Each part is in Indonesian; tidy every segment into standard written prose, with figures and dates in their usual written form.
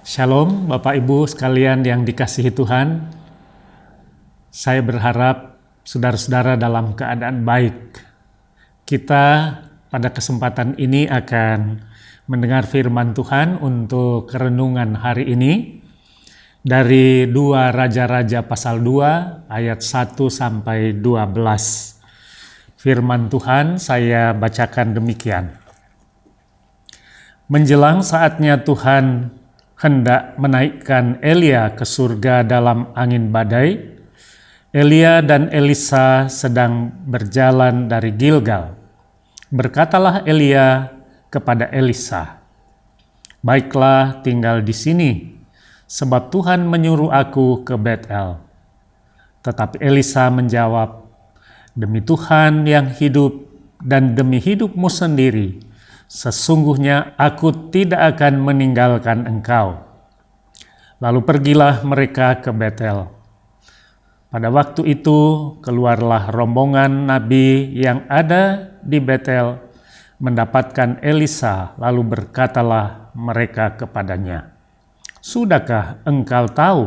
Shalom Bapak Ibu sekalian yang dikasihi Tuhan. Saya berharap saudara-saudara dalam keadaan baik. Kita pada kesempatan ini akan mendengar firman Tuhan untuk renungan hari ini dari 2 Raja-Raja pasal 2 ayat 1 sampai 12. Firman Tuhan saya bacakan demikian. Menjelang saatnya Tuhan hendak menaikkan Elia ke surga dalam angin badai, Elia dan Elisa sedang berjalan dari Gilgal. Berkatalah Elia kepada Elisa, "Baiklah, tinggal di sini, sebab Tuhan menyuruh aku ke Betel." Tetapi Elisa menjawab, "Demi Tuhan yang hidup dan demi hidupmu sendiri, sesungguhnya aku tidak akan meninggalkan engkau." Lalu pergilah mereka ke Betel. Pada waktu itu keluarlah rombongan nabi yang ada di Betel mendapatkan Elisa, lalu berkatalah mereka kepadanya, "Sudahkah engkau tahu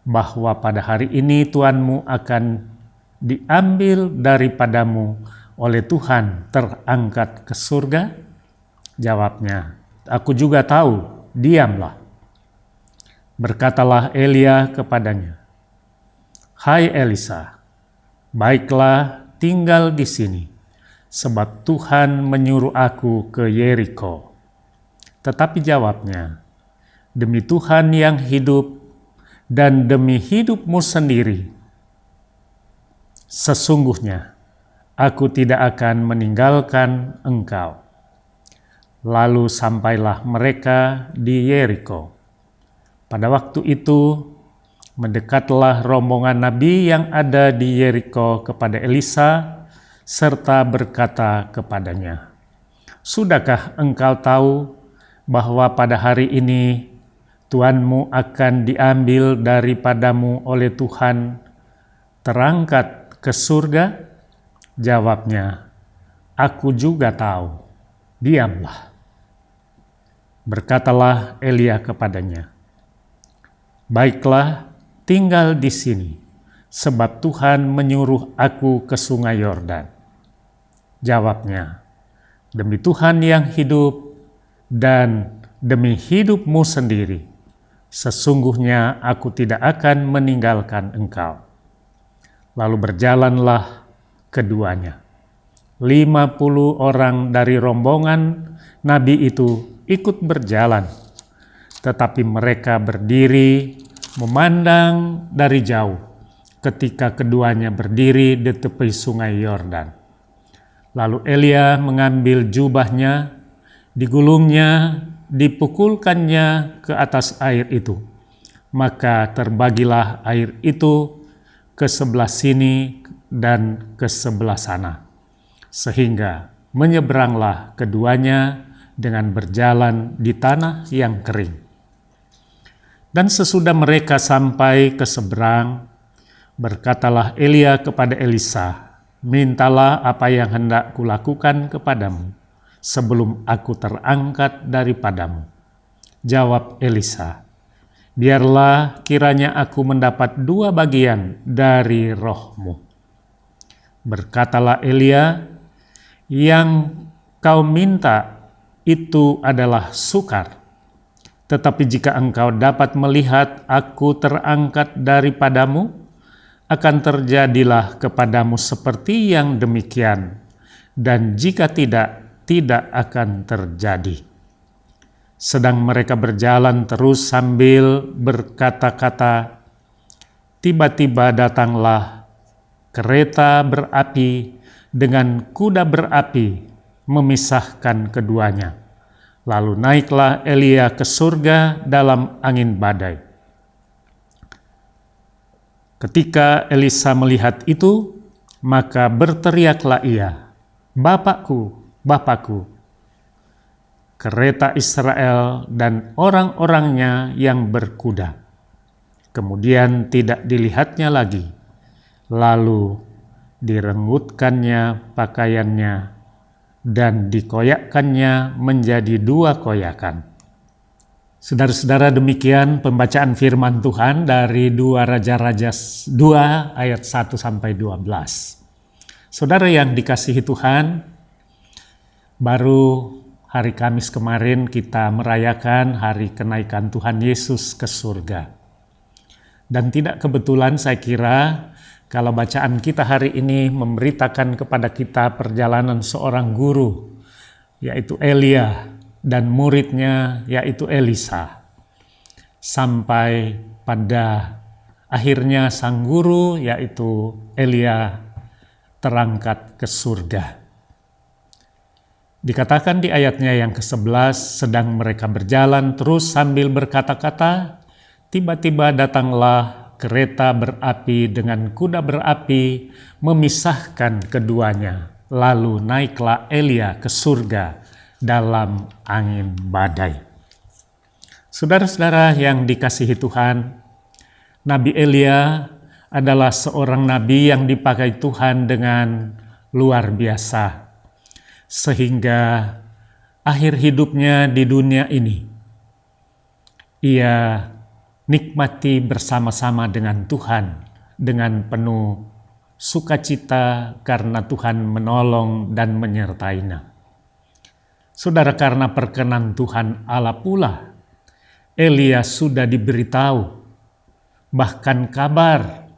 bahwa pada hari ini Tuanmu akan diambil daripadamu oleh Tuhan terangkat ke surga?" Jawabnya, "Aku juga tahu, diamlah." Berkatalah Elia kepadanya, "Hai Elisa, baiklah tinggal di sini, sebab Tuhan menyuruh aku ke Yeriko." Tetapi jawabnya, "Demi Tuhan yang hidup dan demi hidupmu sendiri, sesungguhnya aku tidak akan meninggalkan engkau." Lalu sampailah mereka di Yeriko. Pada waktu itu mendekatlah rombongan nabi yang ada di Yeriko kepada Elisa serta berkata kepadanya, "Sudahkah engkau tahu bahwa pada hari ini Tuanmu akan diambil daripadamu oleh Tuhan terangkat ke surga?" Jawabnya, "Aku juga tahu, diamlah." Berkatalah Elia kepadanya, "Baiklah, tinggal di sini, sebab Tuhan menyuruh aku ke sungai Yordan." Jawabnya, "Demi Tuhan yang hidup dan demi hidupmu sendiri, sesungguhnya aku tidak akan meninggalkan engkau." Lalu berjalanlah keduanya. 50 orang dari rombongan nabi itu ikut berjalan, tetapi mereka berdiri memandang dari jauh ketika keduanya berdiri di tepi sungai Yordan. Lalu Elia mengambil jubahnya, digulungnya, dipukulkannya ke atas air itu. Maka terbagilah air itu ke sebelah sini dan ke sebelah sana, sehingga menyeberanglah keduanya dengan berjalan di tanah yang kering. Dan sesudah mereka sampai ke seberang, berkatalah Elia kepada Elisa, "Mintalah apa yang hendak kulakukan kepadamu sebelum aku terangkat daripadamu." Jawab Elisa, "Biarlah kiranya aku mendapat 2 bagian dari rohmu." Berkatalah Elia, "Yang kau minta itu adalah sukar. Tetapi jika engkau dapat melihat aku terangkat daripadamu, akan terjadilah kepadamu seperti yang demikian, dan jika tidak, tidak akan terjadi." Sedang mereka berjalan terus sambil berkata-kata, tiba-tiba datanglah kereta berapi dengan kuda berapi memisahkan keduanya. Lalu naiklah Elia ke surga dalam angin badai. Ketika Elisa melihat itu, maka berteriaklah ia, "Bapakku, Bapakku!" Kereta Israel dan orang-orangnya yang berkuda. Kemudian tidak dilihatnya lagi. Lalu direngutkannya pakaiannya dan dikoyakkannya menjadi 2 koyakan. Saudara-saudara, demikian pembacaan firman Tuhan dari 2 Raja-Raja 2 ayat 1 sampai 12. Saudara yang dikasihi Tuhan, baru hari Kamis kemarin kita merayakan hari kenaikan Tuhan Yesus ke surga. Dan tidak kebetulan saya kira kalau bacaan kita hari ini memberitakan kepada kita perjalanan seorang guru, yaitu Elia, dan muridnya yaitu Elisa. Sampai pada akhirnya sang guru yaitu Elia terangkat ke surga. Dikatakan di ayatnya yang ke-11, sedang mereka berjalan terus sambil berkata-kata, tiba-tiba datanglah kereta berapi dengan kuda berapi memisahkan keduanya. Lalu naiklah Elia ke surga dalam angin badai. Saudara-saudara yang dikasihi Tuhan, Nabi Elia adalah seorang nabi yang dipakai Tuhan dengan luar biasa. Sehingga akhir hidupnya di dunia ini, ia nikmati bersama-sama dengan Tuhan dengan penuh sukacita karena Tuhan menolong dan menyertainya. Saudara, karena perkenan Tuhan Allah pula, Elia sudah diberitahu, bahkan kabar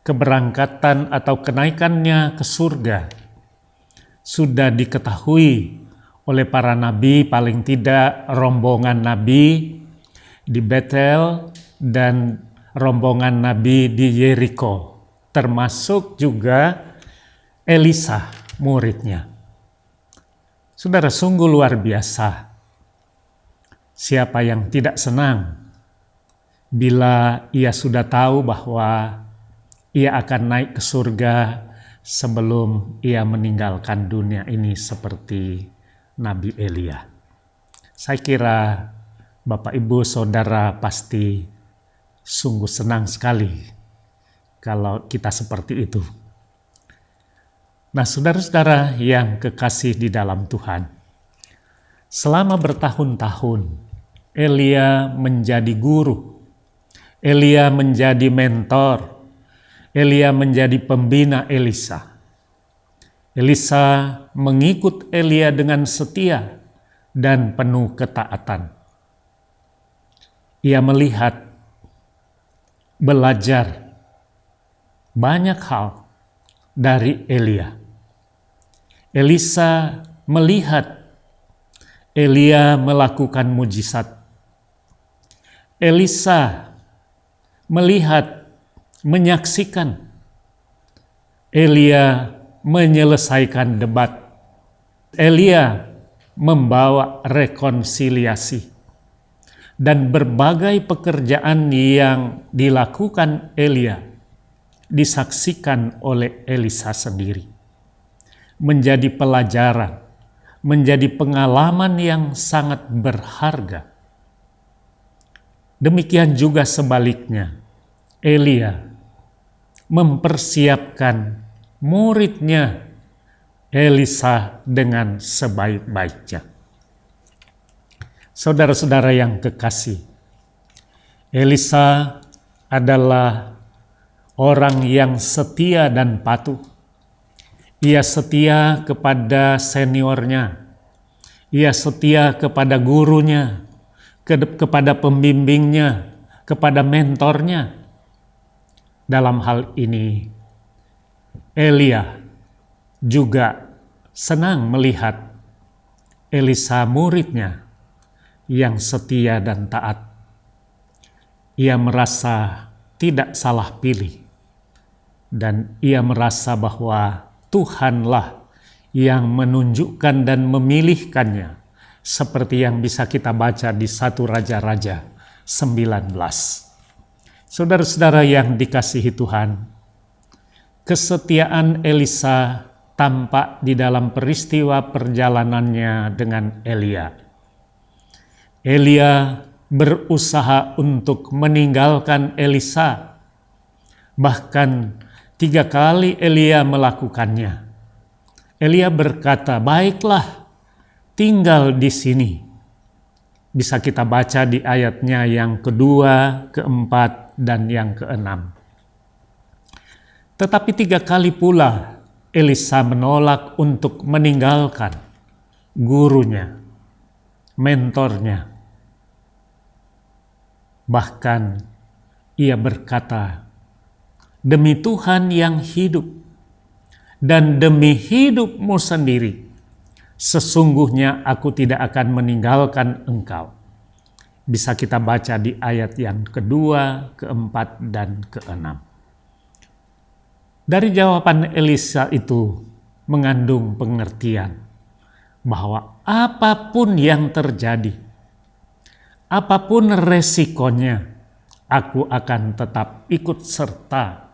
keberangkatan atau kenaikannya ke surga sudah diketahui oleh para nabi, paling tidak rombongan nabi di Betel dan rombongan nabi di Yeriko, termasuk juga Elisa muridnya. Saudara, sungguh luar biasa. Siapa yang tidak senang bila ia sudah tahu bahwa ia akan naik ke surga sebelum ia meninggalkan dunia ini seperti Nabi Elia. Saya kira Bapak Ibu Saudara pasti sungguh senang sekali kalau kita seperti itu. Nah, saudara-saudara yang kekasih di dalam Tuhan, selama bertahun-tahun Elia menjadi guru, Elia menjadi mentor, Elia menjadi pembina Elisa. Elisa mengikut Elia dengan setia dan penuh ketaatan. Ia melihat, belajar banyak hal dari Elia. Elisa melihat Elia melakukan mujizat. Elisa melihat, menyaksikan Elia menyelesaikan debat. Elia membawa rekonsiliasi. Dan berbagai pekerjaan yang dilakukan Elia disaksikan oleh Elisa sendiri. Menjadi pelajaran, menjadi pengalaman yang sangat berharga. Demikian juga sebaliknya, Elia mempersiapkan muridnya Elisa dengan sebaik-baiknya. Saudara-saudara yang kekasih, Elisa adalah orang yang setia dan patuh. Ia setia kepada seniornya, ia setia kepada gurunya, kepada pembimbingnya, kepada mentornya. Dalam hal ini, Elia juga senang melihat Elisa muridnya yang setia dan taat. Ia merasa tidak salah pilih, dan ia merasa bahwa Tuhanlah yang menunjukkan dan memilihkannya, seperti yang bisa kita baca di 1 Raja-Raja 19. Saudara-saudara yang dikasihi Tuhan, kesetiaan Elisa tampak di dalam peristiwa perjalanannya dengan Elia. Elia berusaha untuk meninggalkan Elisa, bahkan 3 kali Elia melakukannya. Elia berkata, "Baiklah, tinggal di sini." Bisa kita baca di ayatnya yang kedua, keempat, dan yang keenam. Tetapi 3 kali pula Elisa menolak untuk meninggalkan gurunya, mentornya. Bahkan ia berkata, "Demi Tuhan yang hidup dan demi hidupmu sendiri, sesungguhnya aku tidak akan meninggalkan engkau." Bisa kita baca di ayat yang kedua, keempat, dan keenam. Dari jawaban Elisa itu mengandung pengertian bahwa apapun yang terjadi, apapun resikonya, aku akan tetap ikut serta.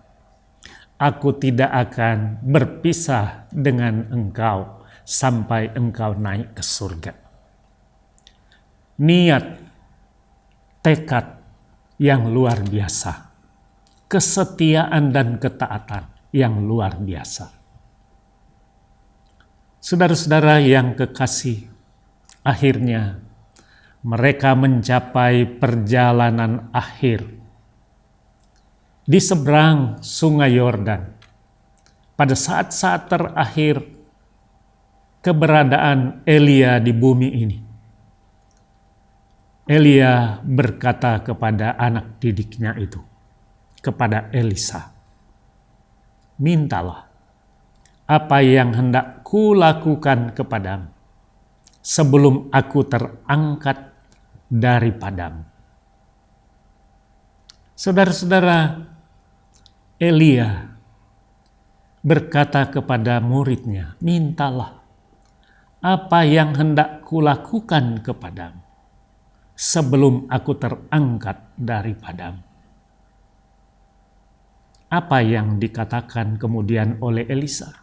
Aku tidak akan berpisah dengan engkau sampai engkau naik ke surga. Niat, tekad yang luar biasa, kesetiaan dan ketaatan yang luar biasa. Saudara-saudara yang kekasih, akhirnya mereka mencapai perjalanan akhir di seberang Sungai Yordan. Pada saat-saat terakhir keberadaan Elia di bumi ini, Elia berkata kepada anak didiknya itu, kepada Elisa, "Mintalah apa yang hendak kulakukan kepadamu sebelum aku terangkat daripadamu." Saudara-saudara, Elia berkata kepada muridnya, "Mintalah apa yang hendak kulakukan kepadamu sebelum aku terangkat daripadamu." Apa yang dikatakan kemudian oleh Elisa?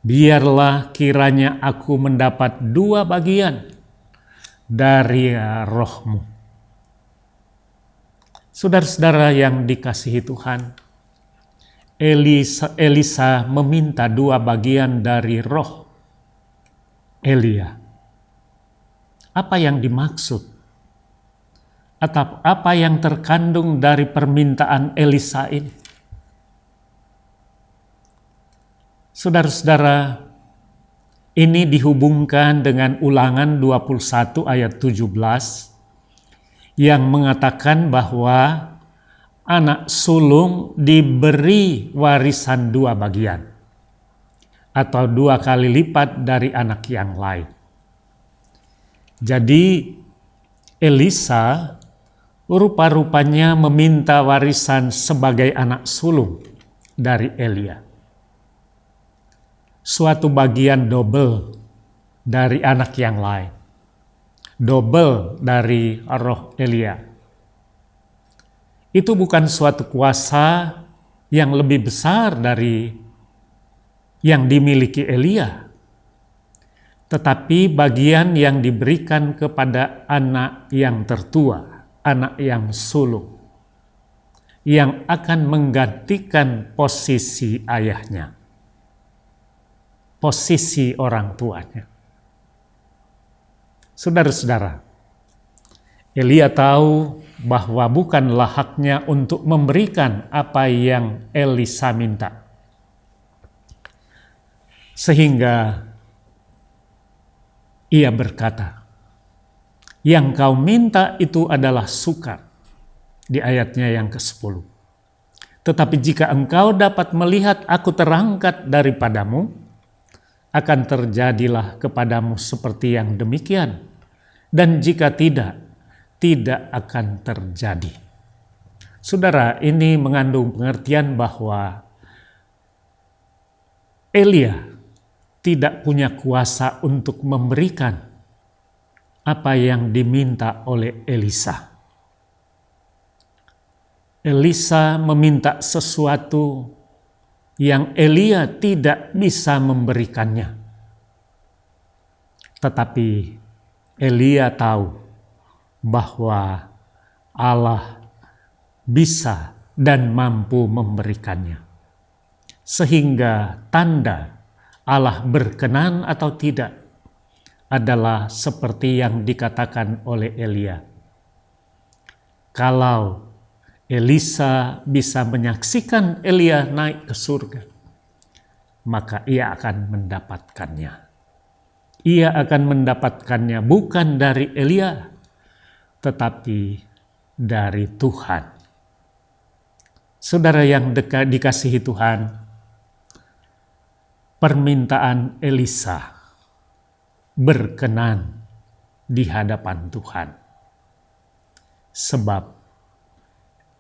"Biarlah kiranya aku mendapat 2 bagian dari rohmu." Saudara-saudara yang dikasihi Tuhan, Elisa meminta 2 bagian dari roh Elia. Apa yang dimaksud? Atau apa yang terkandung dari permintaan Elisa ini? Saudara-saudara, ini dihubungkan dengan Ulangan 21 ayat 17 yang mengatakan bahwa anak sulung diberi warisan 2 bagian atau 2 kali lipat dari anak yang lain. Jadi Elisa rupa-rupanya meminta warisan sebagai anak sulung dari Elia. Suatu bagian double dari anak yang lain. Double dari roh Elia. Itu bukan suatu kuasa yang lebih besar dari yang dimiliki Elia, tetapi bagian yang diberikan kepada anak yang tertua, anak yang sulung, yang akan menggantikan posisi ayahnya, posisi orang tuanya. Saudara-saudara, Elia tahu bahwa bukanlah haknya untuk memberikan apa yang Elisa minta. Sehingga ia berkata, "Yang kau minta itu adalah sukar," di ayatnya yang ke-10. "Tetapi jika engkau dapat melihat aku terangkat daripadamu, akan terjadilah kepadamu seperti yang demikian. Dan jika tidak, tidak akan terjadi." Saudara, ini mengandung pengertian bahwa Elia tidak punya kuasa untuk memberikan apa yang diminta oleh Elisa. Elisa meminta sesuatu yang Elia tidak bisa memberikannya. Tetapi Elia tahu bahwa Allah bisa dan mampu memberikannya. Sehingga tanda Allah berkenan atau tidak adalah seperti yang dikatakan oleh Elia. Kalau Elisa bisa menyaksikan Elia naik ke surga, maka ia akan mendapatkannya. Ia akan mendapatkannya bukan dari Elia, tetapi dari Tuhan. Saudara yang dikasihi Tuhan, permintaan Elisa berkenan di hadapan Tuhan. Sebab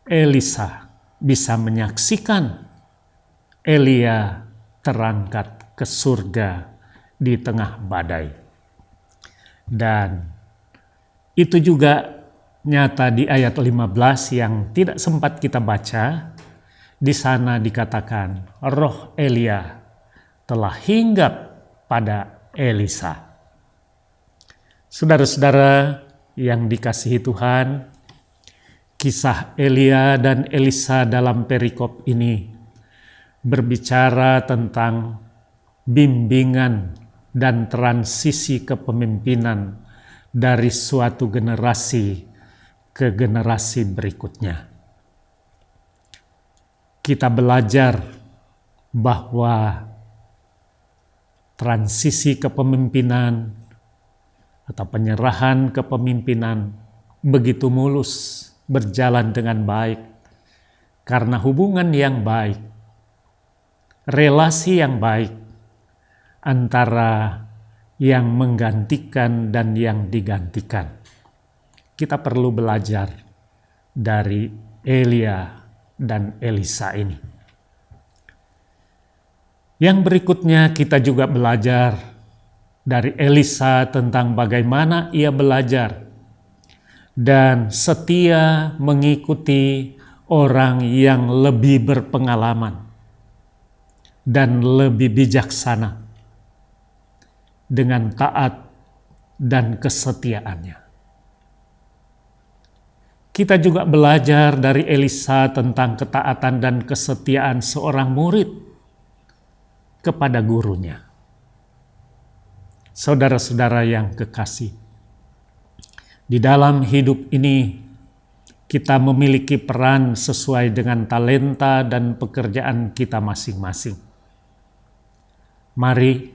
Elisa bisa menyaksikan Elia terangkat ke surga di tengah badai. Dan itu juga nyata di ayat 15 yang tidak sempat kita baca. Di sana dikatakan roh Elia telah hinggap pada Elisa. Saudara-saudara yang dikasihi Tuhan, kisah Elia dan Elisa dalam perikop ini berbicara tentang bimbingan dan transisi kepemimpinan dari suatu generasi ke generasi berikutnya. Kita belajar bahwa transisi kepemimpinan atau penyerahan kepemimpinan begitu mulus, berjalan dengan baik, karena hubungan yang baik, relasi yang baik antara yang menggantikan dan yang digantikan. Kita perlu belajar dari Elia dan Elisa ini. Yang berikutnya kita juga belajar dari Elisa tentang bagaimana ia belajar dan setia mengikuti orang yang lebih berpengalaman dan lebih bijaksana dengan taat dan kesetiaannya. Kita juga belajar dari Elisa tentang ketaatan dan kesetiaan seorang murid kepada gurunya. Saudara-saudara yang kekasih, di dalam hidup ini kita memiliki peran sesuai dengan talenta dan pekerjaan kita masing-masing. Mari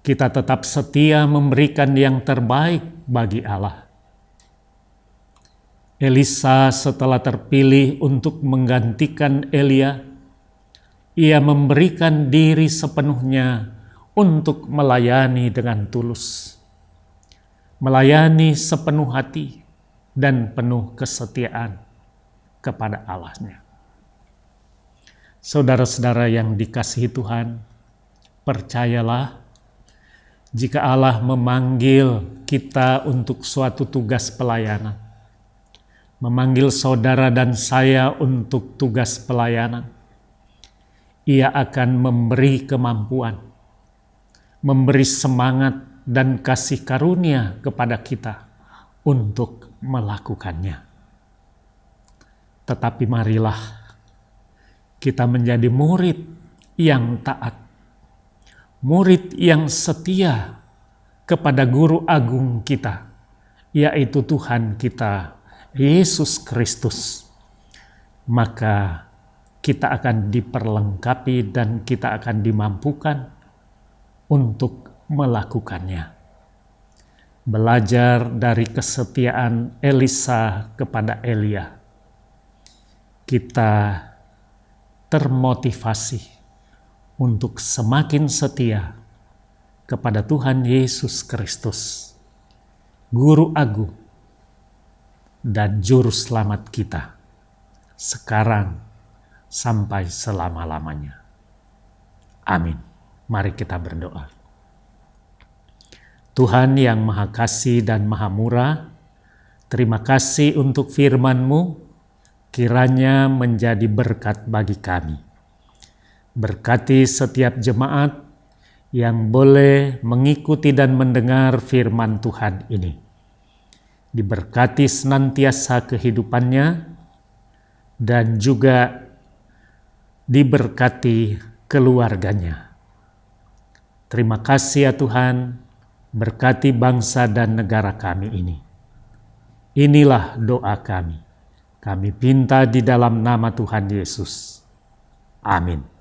kita tetap setia memberikan yang terbaik bagi Allah. Elisa setelah terpilih untuk menggantikan Elia, ia memberikan diri sepenuhnya untuk melayani dengan tulus, melayani sepenuh hati dan penuh kesetiaan kepada Allahnya. Saudara-saudara yang dikasihi Tuhan, percayalah, jika Allah memanggil kita untuk suatu tugas pelayanan, memanggil saudara dan saya untuk tugas pelayanan, Ia akan memberi kemampuan, memberi semangat dan kasih karunia kepada kita untuk melakukannya. Tetapi marilah kita menjadi murid yang taat, murid yang setia kepada Guru Agung kita, yaitu Tuhan kita, Yesus Kristus. Maka kita akan diperlengkapi dan kita akan dimampukan untuk melakukannya. Belajar dari kesetiaan Elisa kepada Elia, kita termotivasi untuk semakin setia kepada Tuhan Yesus Kristus, Guru Agung dan Juru Selamat kita, sekarang sampai selama-lamanya. Amin. Mari kita berdoa. Tuhan yang Maha Kasih dan Maha Murah, terima kasih untuk firman-Mu, kiranya menjadi berkat bagi kami. Berkati setiap jemaat yang boleh mengikuti dan mendengar firman Tuhan ini. Diberkati senantiasa kehidupannya dan juga diberkati keluarganya. Terima kasih ya Tuhan, berkati bangsa dan negara kami ini. Inilah doa kami. Kami pinta di dalam nama Tuhan Yesus. Amin.